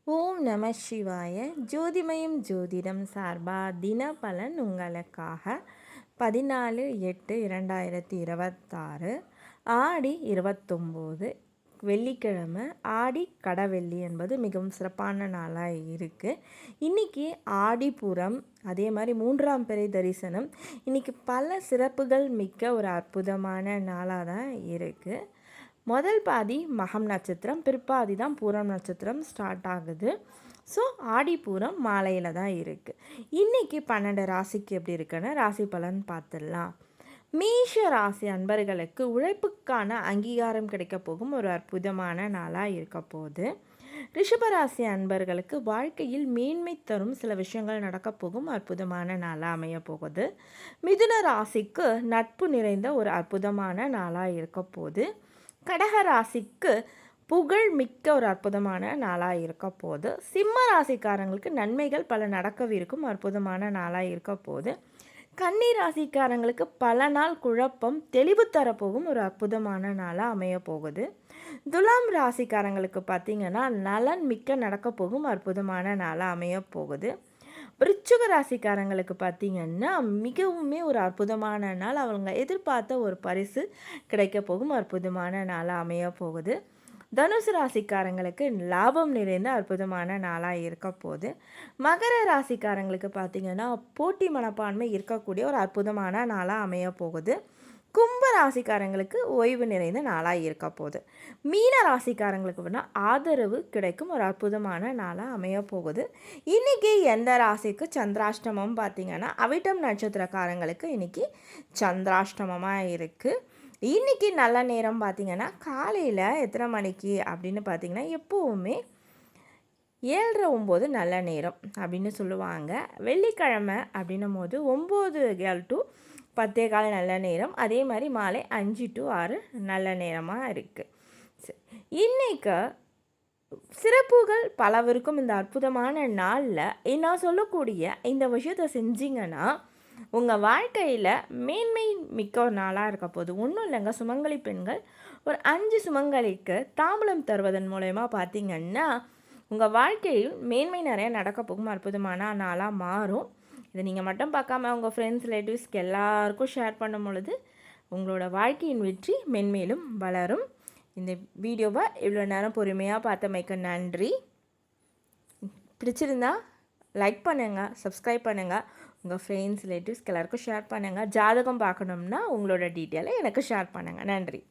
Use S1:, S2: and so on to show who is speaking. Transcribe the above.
S1: ஓம் நம சிவாய. ஜோதிமயம் ஜோதிடம் சார்பா தினபலன் உங்களுக்காக 14/8/2026 ஆடி 29 வெள்ளிக்கிழமை. ஆடி கடவெள்ளி என்பது மிகவும் சிறப்பான நாளாக இருக்குது. இன்றைக்கி ஆடிப்புறம், அதே மாதிரி 3ஆம் பிறை தரிசனம். இன்றைக்கி பல சிறப்புகள் மிக்க ஒரு அற்புதமான நாளாக தான் இருக்குது. முதல் பாதி மகம் நட்சத்திரம், பிற்பாதி தான் பூரம் நட்சத்திரம் ஸ்டார்ட் ஆகுது. ஸோ ஆடிப்பூரம் மாலையில் தான் இருக்குது. இன்றைக்கி 12 ராசிக்கு எப்படி இருக்குன்னு ராசி பலன் பார்த்துடலாம். மேஷ ராசி அன்பர்களுக்கு உழைப்புக்கான அங்கீகாரம் கிடைக்க போகும் ஒரு அற்புதமான நாளாக இருக்க போகுது. ரிஷபராசி அன்பர்களுக்கு வாழ்க்கையில் மேன்மை தரும் சில விஷயங்கள் நடக்க போகும் அற்புதமான நாளாக அமைய போகுது. மிதுன ராசிக்கு நட்பு நிறைந்த ஒரு அற்புதமான நாளாக இருக்க போகுது. கடக ராசிக்கு புகழ் மிக்க ஒரு அற்புதமான நாளாக இருக்க போது. சிம்ம ராசிக்காரங்களுக்கு நன்மைகள் பல நடக்கவிருக்கும் அற்புதமான நாளாக இருக்க போது. கன்னி ராசிக்காரங்களுக்கு பல நாள் குழப்பம் தெளிவு தரப்போகும் ஒரு அற்புதமான நாளாக அமைய போகுது. துலாம் ராசிக்காரங்களுக்கு பார்த்திங்கன்னா நலன் மிக்க நடக்க போகும் அற்புதமான நாளாக அமைய போகுது. விருச்சிக ராசிக்காரங்களுக்கு பார்த்திங்கன்னா மிகவுமே ஒரு அற்புதமான நாள். அவங்க எதிர்பார்த்த ஒரு பரிசு கிடைக்க போகும் அற்புதமான நாளாக அமைய போகுது. தனுசு ராசிக்காரங்களுக்கு லாபம் நிறைந்த அற்புதமான நாளாக இருக்க போகுது. மகர ராசிக்காரங்களுக்கு பார்த்திங்கன்னா போட்டி மனப்பான்மை இருக்கக்கூடிய ஒரு அற்புதமான நாளாக அமைய போகுது. கும்ப ராசிக்காரங்களுக்கு ஓய்வு நிறைந்த நாளாக இருக்க போகுது. மீன ராசிக்காரங்களுக்கு வேணால் ஆதரவு கிடைக்கும் ஒரு அற்புதமான நாளாக அமைய போகுது. இன்றைக்கி எந்த ராசிக்கு சந்திராஷ்டமம் பார்த்திங்கன்னா அவிட்டம் நட்சத்திரக்காரங்களுக்கு இன்றைக்கி சந்திராஷ்டமமாக இருக்குது. இன்றைக்கி நல்ல நேரம் பார்த்திங்கன்னா காலையில் எத்தனை மணிக்கு அப்படின்னு பார்த்திங்கன்னா எப்போவுமே 7:30-9 நல்ல நேரம் அப்படின்னு சொல்லுவாங்க. வெள்ளிக்கிழமை அப்படின்னும் போது 9 to 10 நல்ல நேரம், அதே மாதிரி மாலை 5 to 6 நல்ல நேரமாக இருக்குது. இன்றைக்கு சிறப்புகள் பலவருக்கும் இந்த அற்புதமான நாளில் நான் சொல்லக்கூடிய இந்த விஷயத்தை செஞ்சிங்கன்னா உங்கள் வாழ்க்கையில் மேன்மை மிக்க ஒரு நாளாக இருக்க போகுது. ஒன்றும் இல்லைங்க, சுமங்கலி பெண்கள் ஒரு 5 சுமங்கலிக்கு தாம்பூலம் தருவதன் மூலயமா பார்த்திங்கன்னா உங்கள் வாழ்க்கையில் மேன்மை நிறைய நடக்க போகும் அற்புதமான நாளாக மாறும். இதை நீங்கள் மட்டும் பார்க்காம உங்கள் ஃப்ரெண்ட்ஸ் ரிலேட்டிவ்ஸ்க்கு எல்லாருக்கும் ஷேர் பண்ணும் பொழுது உங்களோட வாழ்க்கையின் வெற்றி மென்மேலும் வளரும். இந்த வீடியோவை இவ்வளோ நேரம் பொறுமையாக பார்த்தமைக்கு நன்றி. பிடிச்சிருந்தா லைக் பண்ணுங்கள், சப்ஸ்கிரைப் பண்ணுங்கள், உங்கள் ஃப்ரெண்ட்ஸ் ரிலேட்டிவ்ஸ்க்கு எல்லாருக்கும் ஷேர் பண்ணுங்கள். ஜாதகம் பார்க்கணும்னா உங்களோட டீட்டெயிலை எனக்கு ஷேர் பண்ணுங்கள். நன்றி.